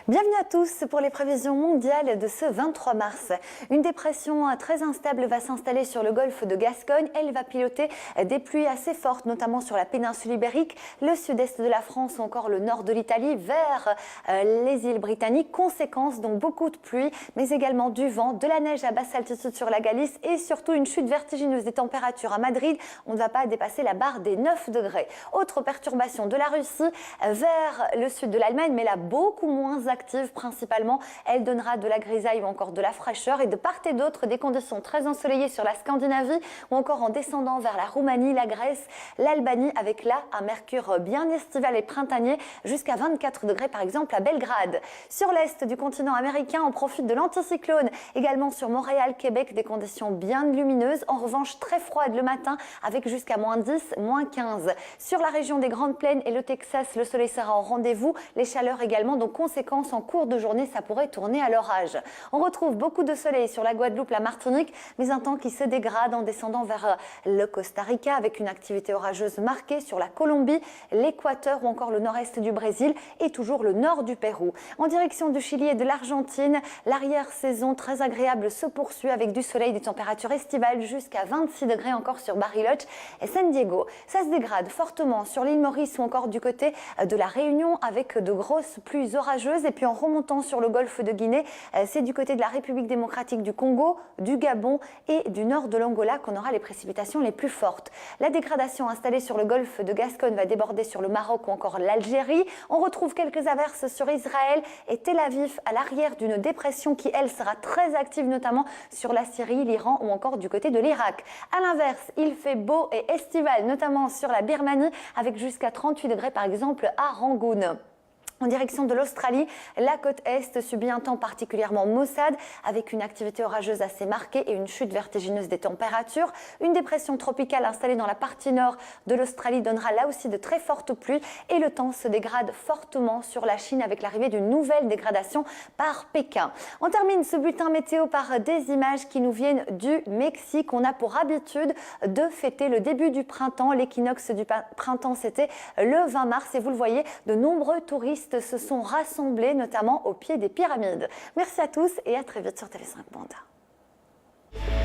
Bienvenue à tous pour les prévisions mondiales de ce 23 mars. Une dépression très instable va s'installer sur le golfe de Gascogne. Elle va piloter des pluies assez fortes, notamment sur la péninsule ibérique, le sud-est de la France ou encore le nord de l'Italie vers les îles britanniques. Conséquence, donc beaucoup de pluie, mais également du vent, de la neige à basse altitude sur la Galice et surtout une chute vertigineuse des températures à Madrid. On ne va pas dépasser la barre des 9 degrés. Autre perturbation de la Russie vers le sud de l'Allemagne, mais là beaucoup moins active principalement. Elle donnera de la grisaille ou encore de la fraîcheur et de part et d'autre des conditions très ensoleillées sur la Scandinavie ou encore en descendant vers la Roumanie, la Grèce, l'Albanie avec là un mercure bien estival et printanier jusqu'à 24 degrés par exemple à Belgrade. Sur l'est du continent américain, on profite de l'anticyclone également sur Montréal, Québec, des conditions bien lumineuses. En revanche, très froide le matin avec jusqu'à moins 10, moins 15. Sur la région des Grandes Plaines et le Texas, le soleil sera au rendez-vous. Les chaleurs également, donc conséquence en cours de journée, ça pourrait tourner à l'orage. On retrouve beaucoup de soleil sur la Guadeloupe, la Martinique, mais un temps qui se dégrade en descendant vers le Costa Rica avec une activité orageuse marquée sur la Colombie, l'Équateur ou encore le nord-est du Brésil et toujours le nord du Pérou. En direction du Chili et de l'Argentine, l'arrière-saison très agréable se poursuit avec du soleil, des températures estivales jusqu'à 26 degrés encore sur Bariloche et San Diego. Ça se dégrade fortement sur l'île Maurice ou encore du côté de la Réunion avec de grosses pluies orageuses. Et puis en remontant sur le golfe de Guinée, c'est du côté de la République démocratique du Congo, du Gabon et du nord de l'Angola qu'on aura les précipitations les plus fortes. La dégradation installée sur le golfe de Gascogne va déborder sur le Maroc ou encore l'Algérie. On retrouve quelques averses sur Israël et Tel Aviv à l'arrière d'une dépression qui, elle, sera très active notamment sur la Syrie, l'Iran ou encore du côté de l'Irak. À l'inverse, il fait beau et estival, notamment sur la Birmanie avec jusqu'à 38 degrés par exemple à Rangoon. En direction de l'Australie, la côte Est subit un temps particulièrement maussade avec une activité orageuse assez marquée et une chute vertigineuse des températures. Une dépression tropicale installée dans la partie nord de l'Australie donnera là aussi de très fortes pluies et le temps se dégrade fortement sur la Chine avec l'arrivée d'une nouvelle dégradation par Pékin. On termine ce bulletin météo par des images qui nous viennent du Mexique. On a pour habitude de fêter le début du printemps. L'équinoxe du printemps, c'était le 20 mars et vous le voyez, de nombreux touristes se sont rassemblés, notamment au pied des pyramides. Merci à tous et à très vite sur TV5 Monde.